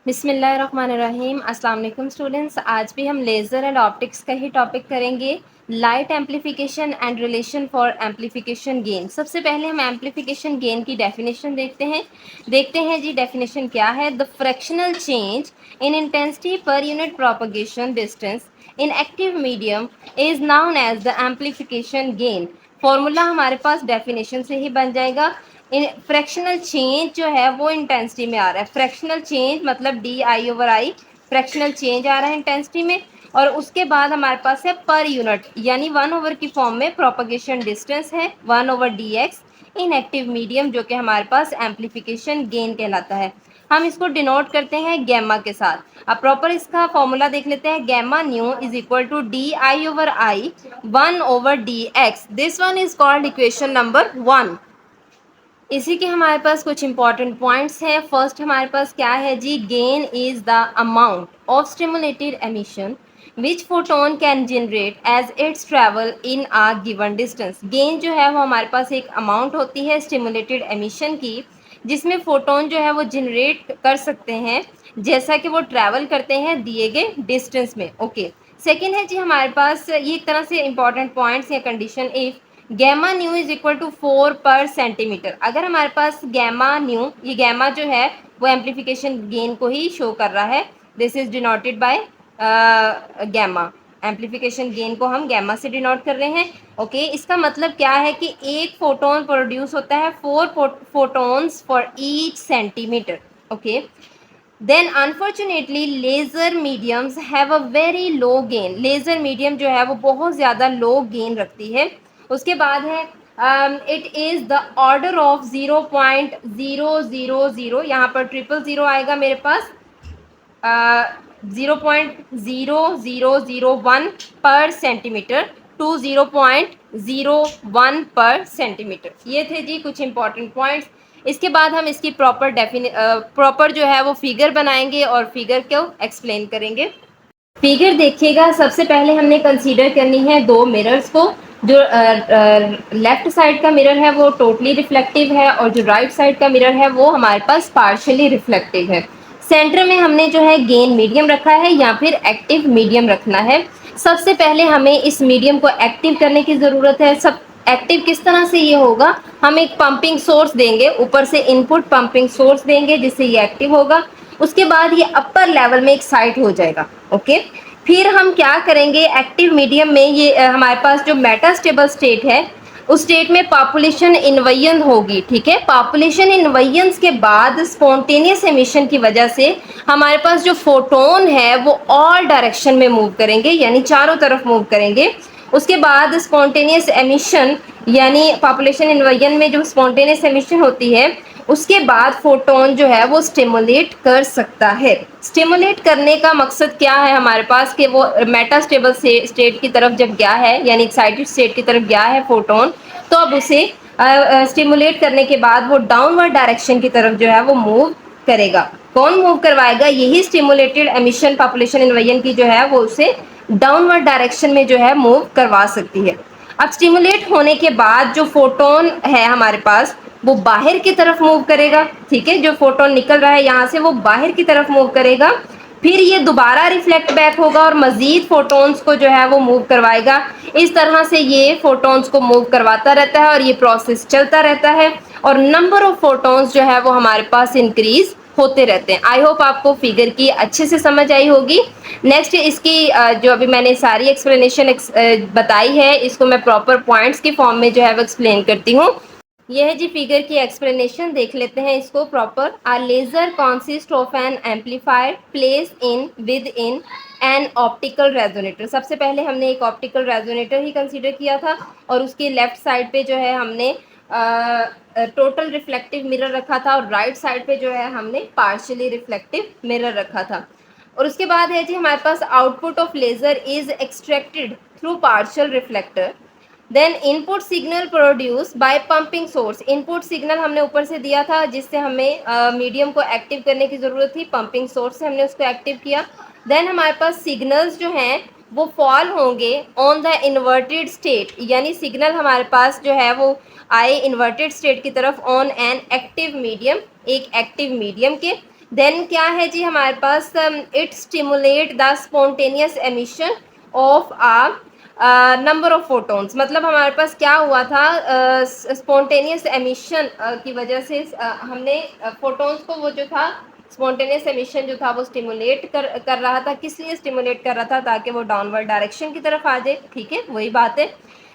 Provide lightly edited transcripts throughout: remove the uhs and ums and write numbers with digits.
बिस्मिल्लाहिर्रहमानिर्रहीम। अस्सलाम वालेकुम स्टूडेंट्स। आज भी हम लेज़र एंड ऑप्टिक्स का ही टॉपिक करेंगे। Light amplification and relation for amplification gain. सबसे पहले हम एम्पलीफिकेशन गेन की डेफिनेशन देखते हैं जी। डेफिनेशन क्या है? The fractional change in intensity per unit propagation distance in active medium is known as the amplification gain. Formula हमारे पास डेफिनेशन से ही बन जाएगा। फ्रैक्शनल चेंज जो है वो इंटेंसिटी में आ रहा है। फ्रैक्शनल चेंज मतलब D I over I, fractional change आ रहा है इंटेंसिटी में। और उसके बाद हमारे पास है पर यूनिट, यानी 1/, की फॉर्म में प्रोपगेशन डिस्टेंस है 1/dx इन एक्टिव मीडियम, जो कि हमारे पास एम्पलीफिकेशन गेन कहलाता है। हम इसको डिनोट करते हैं गैमा के साथ। अब प्रॉपर इसका फॉर्मूला देख लेते हैं। Gamma nu is equal to D I over I 1/dx। This one is called equation number 1। इसी के हमारे पास कुछ इंपॉर्टेंट पॉइंट्स हैं। फर्स्ट हमारे पास क्या है जी? Gain is the amount of stimulated emission which photon can generate as its travel in a given distance. Gain जो है वो हमारे पास एक अमाउंट होती है स्टिमुलेटेड एमिशन की, जिसमें फोटोन जो है वो जनरेट कर सकते हैं जैसा कि वो ट्रैवल करते हैं दिए गए डिस्टेंस में। ओके। सेकेंड है जी हमारे पास ये एक तरह से इंपॉर्टेंट पॉइंट्स या condition. If gamma nu is equal to 4/सेंटीमीटर, अगर हमारे पास गैमा न्यू, ये गैमा जो है वो एम्पलीफिकेशन गेन को ही शो कर रहा है। This is denoted by gamma. Amplification gain को हम गैमा से डिनोट कर रहे हैं। ओके। इसका मतलब क्या है कि एक फोटोन प्रोड्यूस होता है 4 photons for each centimetre. Okay. Then unfortunately laser mediums have a very low gain. Laser medium जो है वो बहुत ज़्यादा लो गेन रखती है। उसके बाद है it is the order of 0.000, यहाँ पर 000 आएगा मेरे पास, 0.0001 पर सेंटीमीटर टू 0.01 पर सेंटीमीटर। ये थे जी कुछ इंपॉर्टेंट पॉइंट्स। इसके बाद हम इसकी प्रॉपर जो है वो फिगर बनाएंगे और फिगर को एक्सप्लेन करेंगे। फिगर देखिएगा। सबसे पहले हमने कंसीडर करनी है दो मिरर्स को। जो लेफ्ट साइड का मिरर है वो टोटली रिफ्लेक्टिव है और जो राइट साइड का मिरर है वो हमारे पास पार्शियली रिफ्लेक्टिव है। सेंटर में हमने जो है गेन मीडियम रखा है या फिर एक्टिव मीडियम रखना है। सबसे पहले हमें इस मीडियम को एक्टिव करने की ज़रूरत है। सब एक्टिव किस तरह से ये होगा? हम एक पंपिंग सोर्स देंगे, ऊपर से इनपुट पंपिंग सोर्स देंगे जिससे ये एक्टिव होगा। उसके बाद ये अपर लेवल में एक्साइट हो जाएगा। ओके। फिर हम क्या करेंगे? एक्टिव मीडियम में ये हमारे पास जो मेटास्टेबल स्टेट है उस स्टेट में पॉपुलेशन इन्वयन होगी। ठीक है। पॉपुलेशन इन्वयंस के बाद स्पॉन्टेनियस एमिशन की वजह से हमारे पास जो फोटोन है वो ऑल डायरेक्शन में मूव करेंगे, यानी चारों तरफ मूव करेंगे। उसके बाद स्पॉन्टेनियस एमिशन यानी पॉपुलेशन इन्वयन में जो स्पॉन्टेनियस एमिशन होती है उसके बाद फोटोन जो है वो स्टिमुलेट कर सकता है। स्टिमुलेट करने का मकसद क्या है हमारे पास कि वो मेटास्टेबल स्टेट की तरफ जब गया है, यानी एक्साइटेड स्टेट की तरफ गया है फोटोन, तो अब उसे स्टिमुलेट करने के बाद वो डाउनवर्ड डायरेक्शन की तरफ जो है वो मूव करेगा। कौन मूव करवाएगा? यही स्टिमुलेटेड एमिशन पॉपुलेशन इन्वयन की जो है वो उसे डाउनवर्ड डायरेक्शन में जो है मूव करवा सकती है। अब स्टिमुलेट होने के बाद जो फोटोन है हमारे पास वो बाहर की तरफ मूव करेगा। ठीक है। जो फोटोन निकल रहा है यहाँ से वो बाहर की तरफ मूव करेगा। फिर ये दोबारा रिफ्लेक्ट बैक होगा और मजीद फोटोन्स को जो है वो मूव करवाएगा। इस तरह से ये फोटोन्स को मूव करवाता रहता है और ये प्रोसेस चलता रहता है और नंबर ऑफ फोटोन्स जो है वो हमारे पास इंक्रीज होते रहते हैं। आई होप आपको फिगर की अच्छे से समझ आई होगी। नेक्स्ट इसकी जो अभी मैंने सारी एक्सप्लेनेशन बताई है इसको मैं प्रॉपर पॉइंट्स के फॉर्म में जो है वो एक्सप्लेन करती हूँ। यह है जी फिगर की एक्सप्लेनेशन। देख लेते हैं इसको proper. A laser consist of an amplifier place in within an optical resonator. सबसे पहले हमने एक ऑप्टिकल रेजोनेटर ही कंसीडर किया था और उसके लेफ्ट साइड पे जो है हमने टोटल रिफ्लेक्टिव मिरर रखा था और राइट साइड पे जो है हमने पार्शियली रिफ्लेक्टिव मिरर रखा था। और उसके बाद है जी हमारे पास output of laser is extracted through partial reflector. Then input signal produce by pumping source. Input signal हमने ऊपर से दिया था जिससे हमें मीडियम को एक्टिव करने की ज़रूरत थी। पंपिंग सोर्स से हमने उसको एक्टिव किया। देन हमारे पास सिग्नल्स जो हैं वो फॉल होंगे ऑन द इन्वर्टेड स्टेट, यानी सिग्नल हमारे पास जो है वो आए इन्वर्टेड स्टेट की तरफ ऑन एन एक्टिव मीडियम, एक एक्टिव मीडियम के, देन क्या है जी हमारे पास, it stimulate the spontaneous emission of number of photons. मतलब हमारे पास क्या हुआ था, स्पॉन्टेनियस एमिशन की वजह से हमने फोटोन्स को, वो जो था स्पॉन्टेनियस एमिशन जो था वो स्टिमुलेट कर रहा था। किस लिए स्टिमुलेट कर रहा था? ताकि वो डाउनवर्ड डायरेक्शन की तरफ आ जाए। ठीक है, वही बात है।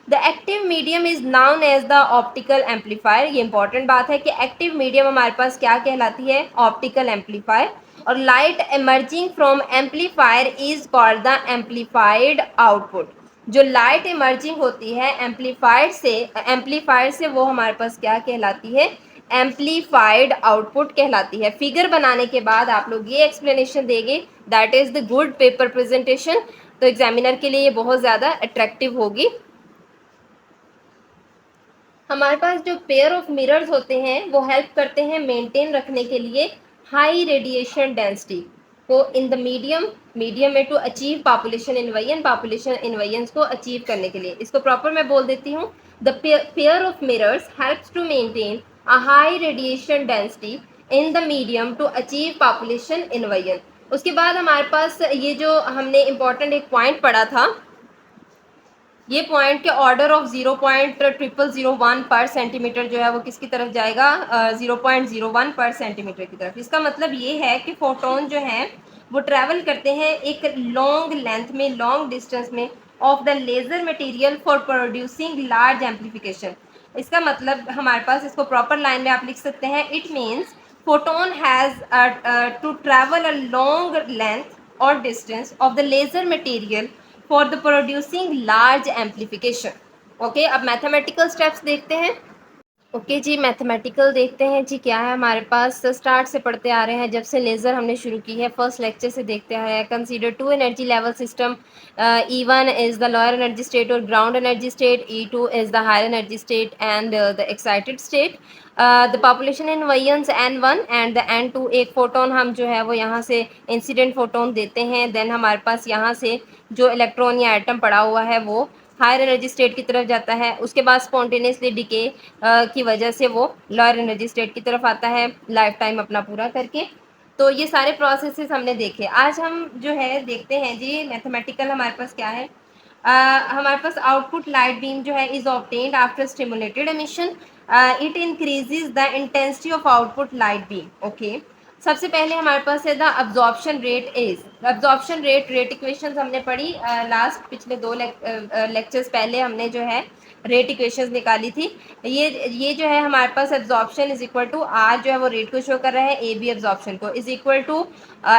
The active medium is known as the optical amplifier. ये इंपॉर्टेंट बात है कि एक्टिव मीडियम हमारे पास क्या कहलाती है? Optical amplifier. और light emerging from amplifier is called the amplified output. जो लाइट इमर्जिंग होती है एम्पलीफायर से वो हमारे पास क्या कहलाती है? एम्पलीफाइड आउटपुट कहलाती है। फिगर बनाने के बाद आप लोग ये एक्सप्लेनेशन देंगे, that is the good paper presentation. तो एग्जामिनर के लिए ये बहुत ज़्यादा अट्रैक्टिव होगी। हमारे पास जो पेयर ऑफ मिरर्स होते हैं वो हेल्प करते हैं मेंटेन रखने के लिए हाई रेडिएशन डेंसिटी को इन द मीडियम में, टू अचीव पॉपुलेशन इन्वेयंस को अचीव करने के लिए। इसको प्रॉपर मैं बोल देती हूँ। The pair of mirrors helps to maintain a high radiation density in the medium to achieve population इन्वेयन। उसके बाद हमारे पास ये जो हमने इम्पोर्टेंट एक पॉइंट पढ़ा था, ये पॉइंट के ऑर्डर ऑफ 0.0001 पर सेंटीमीटर जो है वो किसकी तरफ जाएगा? 0.01 पर सेंटीमीटर की तरफ। इसका मतलब ये है कि फोटोन जो है वो ट्रैवल करते हैं एक लॉन्ग लेंथ में, लॉन्ग डिस्टेंस में of the laser material for producing large amplification. इसका मतलब हमारे पास, इसको प्रॉपर लाइन में आप लिख सकते हैं, it means photon has to travel a long length or distance of the laser material for the producing large amplification. Okay, अब मैथमेटिकल स्टेप्स देखते हैं। ओके जी, मैथमेटिकल देखते हैं जी क्या है हमारे पास। स्टार्ट से पढ़ते आ रहे हैं जब से लेज़र हमने शुरू की है, फर्स्ट लेक्चर से देखते आ रहे हैं। Consider two energy level system, E1 is the lower energy state और ground energy state, E2 is the higher energy state and the excited state. The population inversion N1 and the N2। एक photon हम जो है वो यहाँ से incident photon देते हैं। देन हमारे पास यहाँ से जो इलेक्ट्रॉन या एटम पड़ा हुआ है वो हायर एनर्जी स्टेट की तरफ जाता है। उसके बाद स्पॉन्टेनियसली डिके की वजह से वो लोअर एनर्जी स्टेट की तरफ आता है लाइफ टाइम अपना पूरा करके। तो ये सारे प्रोसेसेस हमने देखे। आज हम जो है देखते हैं जी मैथमेटिकल हमारे पास क्या है। हमारे पास आउटपुट लाइट बीम जो है is obtained after stimulated emission. It increases the intensity of output light beam. Okay, सबसे पहले हमारे पास है the absorption rate is. Absorption rate equations हमने पढ़ी लास्ट पिछले दो लेक्चर्स पहले हमने जो है रेट इक्वेशंस निकाली थी। ये जो है हमारे पास absorption is equal to R जो है वो रेट को शो कर रहा है, ए बी एब्जॉर्प्शन को, is equal to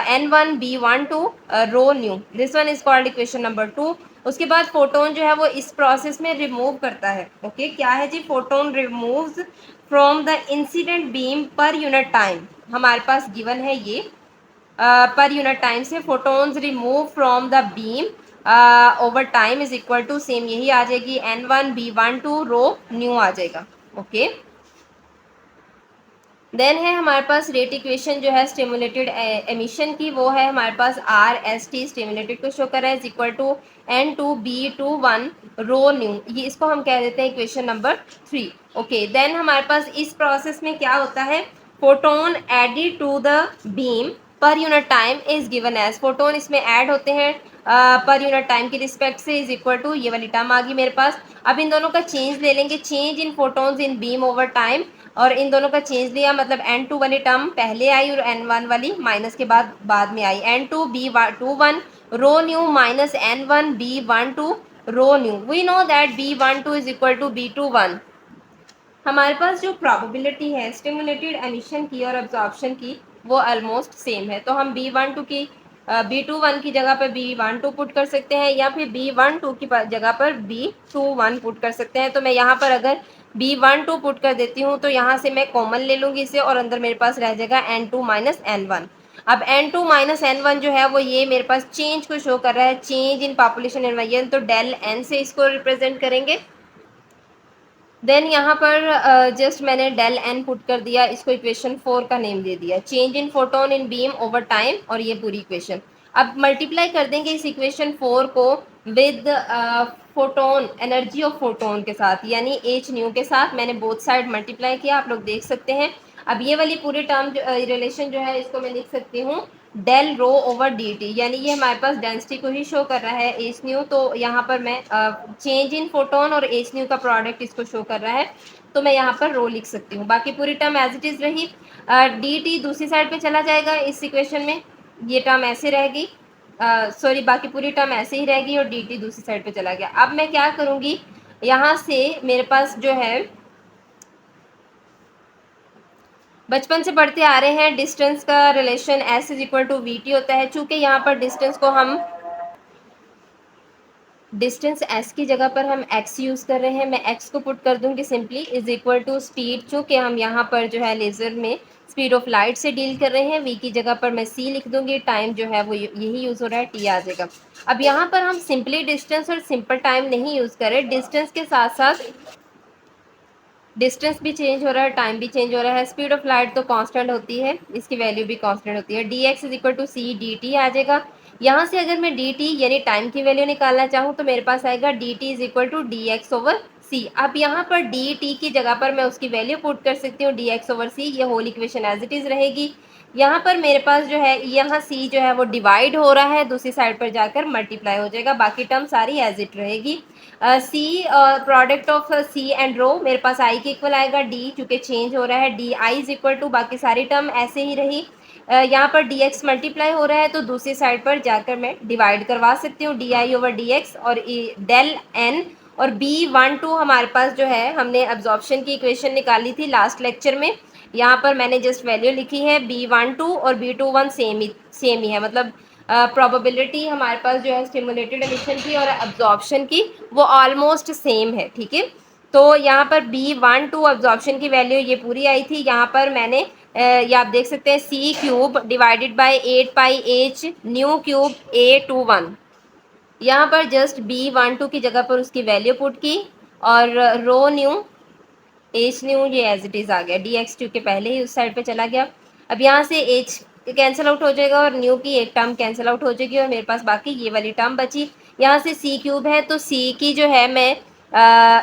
N1 B12 rho nu. This one is called equation number 2। उसके बाद फोटोन जो है वो इस प्रोसेस में रिमूव करता है। ओके, क्या है जी? Photon removes from the incident beam per unit time. हमारे पास गिवन है ये पर यूनिट टाइम से photons remove from the beam over time is equal to same यही आ जाएगी, N1 B12 रो न्यू आ जाएगा। ओके, देन है हमारे पास रेट इक्वेशन जो है स्टिमुलेटेड एमिशन की, वो है हमारे पास RST स्टिमुलेटेड को शो कर रहा है, is equal to N2B21 rho nu. ये इसको हम कह देते हैं इक्वेशन नंबर 3। ओके, देन हमारे पास इस प्रोसेस में क्या होता है, photon added to the beam per unit time is given as. Photon इसमें ऐड होते हैं पर यूनिट टाइम की रिस्पेक्ट से, इज इक्वल टू ये वाली टर्म आ गई मेरे पास। अब इन दोनों का चेंज ले लेंगे, change in photons in beam over time, और इन दोनों का चेंज लिया मतलब N2 वाली टर्म पहले आई और N1 वाली माइनस के बाद में आई। N2B21 rho nu minus N1B12 rho nu. We know that B12 is equal to B21। हमारे पास जो प्रोबेबिलिटी है स्टिमुलेटेड एमिशन की और एब्जॉर्प्शन की वो ऑलमोस्ट सेम है। तो हम B12 की B21 की जगह पर B12 पुट कर सकते हैं, या फिर B12 की जगह पर B21 पुट कर सकते हैं। तो मैं यहाँ पर अगर B12 पुट कर देती हूँ तो यहाँ से मैं कॉमन ले लूँगी इसे, और अंदर मेरे पास रह जाएगा N2 माइनस N1। अब N2 माइनस N1 जो है वो ये मेरे पास चेंज को शो कर रहा है, चेंज इन पॉपुलेशन एनवायरन, तो डेल N से इसको रिप्रेजेंट करेंगे। देन यहाँ पर जस्ट मैंने डेल एन पुट कर दिया, इसको इक्वेशन 4 का नेम दे दिया, change in photon in beam over time, और ये पूरी इक्वेशन। अब मल्टीप्लाई कर देंगे इस इक्वेशन 4 को with photon, energy of photon के साथ, यानी एच न्यू के साथ। मैंने बोथ साइड मल्टीप्लाई किया, आप लोग देख सकते हैं। अब ये वाली पूरी टर्म रिलेशन जो है इसको मैं लिख सकती हूँ del rho over d T, यानी ये हमारे पास डेंसिटी को ही शो कर रहा है एच न्यू, तो यहाँ पर मैं चेंज इन फोटोन और एच न्यू का प्रोडक्ट इसको शो कर रहा है, तो मैं यहाँ पर रो लिख सकती हूँ। बाकी पूरी टर्म एज इट इज़ रही, डी टी दूसरी साइड पे चला जाएगा इस इक्वेशन में, ये टर्म ऐसे रहेगी, सॉरी बाकी पूरी टर्म ऐसे ही रहेगी और डी टी दूसरी साइड पे चला गया। अब मैं क्या करूँगी, यहाँ से मेरे पास जो है बचपन से पढ़ते आ रहे हैं डिस्टेंस का relation s is equal to v t होता है। चूंकि यहाँ पर डिस्टेंस को हम डिस्टेंस s की जगह पर हम x यूज़ कर रहे हैं, मैं x को पुट कर दूंगी simply is equal to speed, चूँकि हम यहाँ पर जो है लेज़र में स्पीड ऑफ लाइट से डील कर रहे हैं, v की जगह पर मैं c लिख दूंगी, टाइम जो है वो यही यूज़ हो रहा है, t आ जाएगा। अब यहाँ पर हम सिंपली डिस्टेंस और सिंपल टाइम नहीं यूज़ करें, डिस्टेंस के साथ साथ डिस्टेंस भी चेंज हो रहा है, टाइम भी चेंज हो रहा है, स्पीड ऑफ लाइट तो कांस्टेंट होती है, इसकी वैल्यू भी कांस्टेंट होती है, D X is equal to C D T आ जाएगा। यहाँ से अगर मैं डी टी यानी टाइम की वैल्यू निकालना चाहूँ तो मेरे पास आएगा D T is equal to D X over C. अब यहाँ पर डी टी की जगह पर मैं उसकी वैल्यू पुट कर सकती हूँ डी एक्स ओवर सी, ये whole equation as it is रहेगी। यहाँ पर मेरे पास जो है यहाँ सी जो है वो डिवाइड हो रहा है, दूसरी साइड पर जाकर मल्टीप्लाई हो जाएगा, बाकी टर्म सारी एज इट रहेगी। सी प्रोडक्ट ऑफ सी एंड रो मेरे पास आई के इक्वल आएगा, डी चूँकि चेंज हो रहा है d I is equal to, बाकी सारी टर्म ऐसे ही रही। यहाँ पर डी एक्स मल्टीप्लाई हो रहा है तो दूसरी साइड पर जाकर मैं डिवाइड करवा सकती हूँ D I over D x और डेल एन, और B12 हमारे पास जो है हमने एब्जॉर्प्शन की इक्वेशन निकाली थी लास्ट लेक्चर में, यहाँ पर मैंने जस्ट वैल्यू लिखी है B12 और B21 सेम ही है, मतलब प्रोबेबिलिटी हमारे पास जो है स्टिमुलेटेड एमिशन की और एब्जॉर्प्शन की वो ऑलमोस्ट सेम है, ठीक है। तो यहाँ पर B12 एब्जॉर्प्शन की वैल्यू ये पूरी आई थी, यहाँ पर मैंने ये आप देख सकते हैं C cube divided by 8πh nu cube A21, यहाँ पर जस्ट B12 की जगह पर उसकी वैल्यू पुट की और रो न्यू एच न्यू ये एज इट इज़ आ गया, डी एक्स क्यू के पहले ही उस साइड पे चला गया। अब यहाँ से एच कैंसिल आउट हो जाएगा और न्यू की एक टर्म कैंसिल आउट हो जाएगी और मेरे पास बाकी ये वाली टर्म बची। यहाँ से सी क्यूब है तो सी की जो है मैं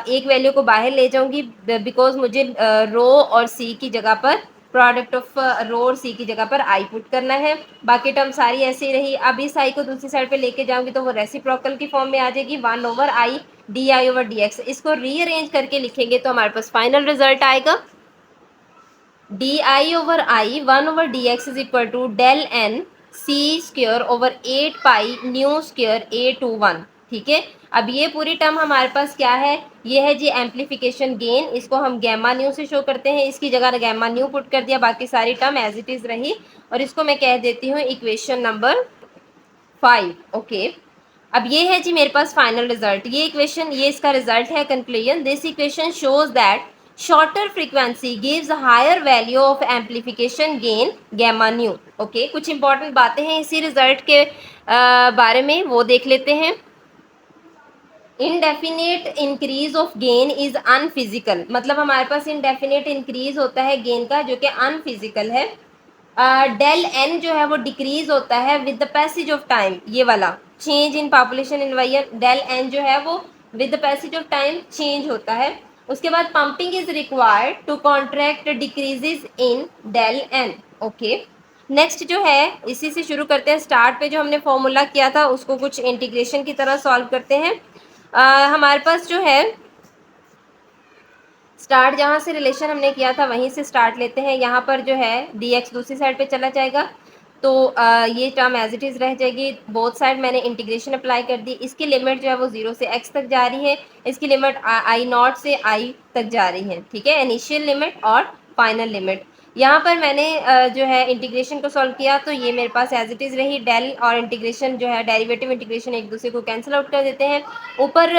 एक वैल्यू को बाहर ले जाऊँगी बिकॉज मुझे रो और सी की जगह पर प्रोडक्ट ऑफ रो और सी की जगह पर आई पुट करना है, बाकी टर्म सारी ऐसे ही रही। अब इस आई को दूसरी साइड पे लेके जाऊंगी तो वो रेसिप्रोकल की फॉर्म में आ जाएगी 1 over I D I over D X. इसको रीअरेंज करके लिखेंगे तो हमारे पास फाइनल रिजल्ट आएगा D I over I 1 over D X is equal to del N C square over 8π nu square A21, ठीक है। अब ये पूरी टर्म हमारे पास क्या है, ये है जी एम्पलीफिकेशन गेन, इसको हम गैमा न्यू से शो करते हैं, इसकी जगह गैमा न्यू पुट कर दिया, बाकी सारी टर्म एज इट इज़ रही और इसको मैं कह देती हूँ इक्वेशन नंबर 5, ओके। अब ये है जी मेरे पास फाइनल रिजल्ट, ये इक्वेशन ये इसका रिजल्ट है conclusion, this equation shows that shorter frequency gives higher value of amplification gain gamma nu, okay. कुछ इंपॉर्टेंट बातें हैं इसी रिजल्ट के बारे में, वो देख लेते हैं। Indefinite increase of gain is unphysical, मतलब हमारे पास इनडेफिनेट इंक्रीज होता है गेन का जो कि अनफिजिकल है। डेल एन जो है वो डिक्रीज होता है with the passage of time, ये वाला change in population inversion, del n जो है वो with the passage of time change होता है। उसके बाद pumping is required to contract decreases in del n, okay. Next जो है इसी से शुरू करते हैं, स्टार्ट पे जो हमने फॉर्मूला किया था उसको कुछ इंटीग्रेशन की तरह सॉल्व करते हैं। हमारे पास जो है स्टार्ट जहाँ से रिलेशन हमने किया था वहीं से स्टार्ट लेते हैं, यहाँ पर जो है डी एक्स दूसरी साइड पे चला जाएगा तो ये टर्म एज इट इज़ रह जाएगी, बोथ साइड मैंने इंटीग्रेशन अप्लाई कर दी, इसकी लिमिट जो है वो 0 से x तक जा रही है, इसकी लिमिट आई नॉट से i तक जा रही है, ठीक है, इनिशियल लिमिट और फाइनल लिमिट। यहाँ पर मैंने जो है इंटीग्रेशन को सॉल्व किया तो ये मेरे पास एज इट इज़ रही, डेल और इंटीग्रेशन जो है डेरिवेटिव इंटीग्रेशन एक दूसरे को कैंसिल आउट कर देते हैं, ऊपर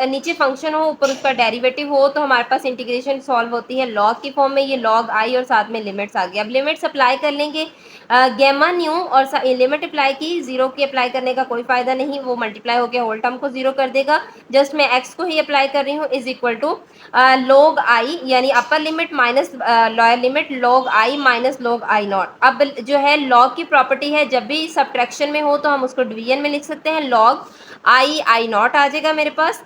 नीचे फंक्शन हो ऊपर उसका डेरिवेटिव हो तो हमारे पास इंटीग्रेशन सॉल्व होती है लॉग की फॉर्म में, ये लॉग आई और साथ में लिमिट्स आ गई। अब लिमिट्स अप्लाई कर लेंगे, गैमा न्यू और लिमिट अप्लाई की, जीरो की अप्लाई करने का कोई फायदा नहीं, वो मल्टीप्लाई होकर होल टर्म को जीरो कर देगा, जस्ट मैं एक्स को ही अप्लाई कर रही हूँ, is equal to log I यानी upper limit minus lower limit log I minus log I naught. अब जो है लॉग की प्रॉपर्टी है जब भी सब्ट्रैक्शन में हो तो हम उसको डिवीजन में लिख सकते हैं, लॉग आई नॉट आ जाएगा मेरे पास,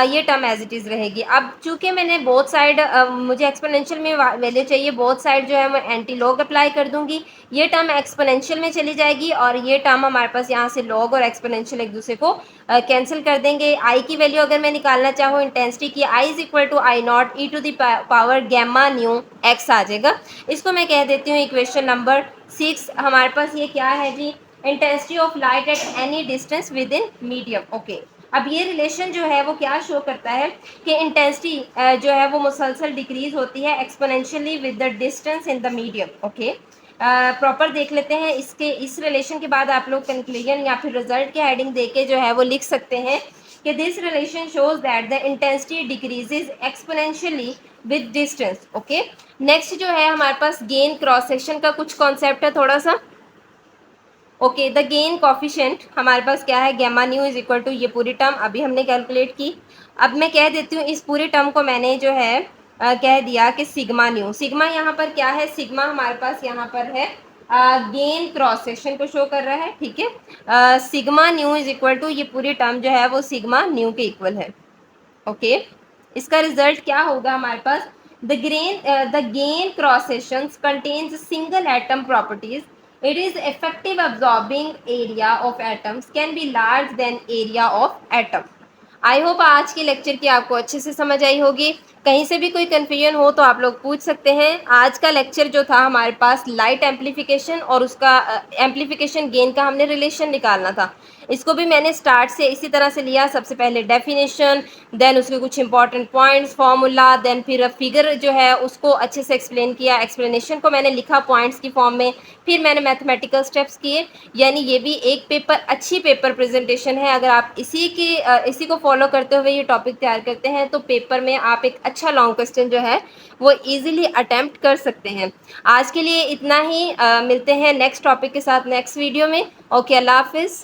ये टर्म एज इट इज़ रहेगी। अब चूंकि मैंने बोथ साइड, मुझे एक्सपोनेंशियल में वैल्यू चाहिए, बोथ साइड जो है मैं एंटी लॉग अप्लाई कर दूंगी, ये टर्म एक्सपोनेंशियल में चली जाएगी और ये टर्म हमारे पास यहाँ से लॉग और एक्सपोनेंशियल एक दूसरे को कैंसिल कर देंगे। आई की वैल्यू अगर मैं निकालना चाहूँ इंटेंसिटी की, I is equal to I naught E to the power gamma nu X आ जाएगा। इसको मैं कह देती हूँ इक्वेशन नंबर 6। हमारे पास ये क्या है जी, intensity of light at any distance within medium. Okay, अब ये रिलेशन जो है वो क्या शो करता है कि इंटेंसिटी जो है वो मुसलसल डिक्रीज होती है exponentially with the distance in the medium. Okay, proper देख लेते हैं इसके, इस रिलेशन के बाद आप लोग कंक्लूजन या फिर रिजल्ट की हेडिंग देके जो है वो लिख सकते हैं कि this relation shows that the intensity decreases exponentially with distance. Okay, next जो है हमारे पास गेन क्रॉस सेक्शन का कुछ कॉन्सेप्ट है थोड़ा सा। ओके, द गेन कॉफिशेंट हमारे पास क्या है, gamma nu is equal to ये पूरी टर्म अभी हमने कैलकुलेट की। अब मैं कह देती हूँ इस पूरी टर्म को मैंने जो है कह दिया कि सिग्मा न्यू, सिग्मा यहाँ पर क्या है, सिग्मा हमारे पास यहाँ पर है गेन क्रॉस सेक्शन को शो कर रहा है, ठीक है। Sigma nu is equal to ये पूरी टर्म जो है वो सिग्मा न्यू के इक्वल है। ओके, इसका रिजल्ट क्या होगा हमारे पास, the gain cross sections contains single atom properties, it is effective absorbing area of atoms can be large than area of atom। I hope आज के लेक्चर की आपको अच्छे से समझ आई होगी। कहीं से भी कोई कन्फ्यूजन हो तो आप लोग पूछ सकते हैं। आज का लेक्चर जो था हमारे पास लाइट एम्पलीफिकेशन और उसका एम्पलीफिकेशन गेन का हमने रिलेशन निकालना था। इसको भी मैंने स्टार्ट से इसी तरह से लिया, सबसे पहले डेफिनेशन, देन उसके कुछ इंपॉर्टेंट पॉइंट्स, फार्मूला, देन फिर फिगर जो है उसको अच्छे से एक्सप्लेन किया, एक्सप्लेनेशन को मैंने लिखा पॉइंट्स की फॉर्म में, फिर मैंने मैथमेटिकल स्टेप्स किए। यानी ये भी एक पेपर, अच्छी पेपर प्रेजेंटेशन है। अगर आप इसी को फॉलो करते हुए ये टॉपिक तैयार करते हैं तो पेपर में आप एक अच्छा लॉन्ग क्वेश्चन जो है वो इजीली अटेम्प्ट कर सकते हैं। आज के लिए इतना ही, मिलते हैं नेक्स्ट टॉपिक के साथ नेक्स्ट वीडियो में। ओके, अल्लाह हाफिज़।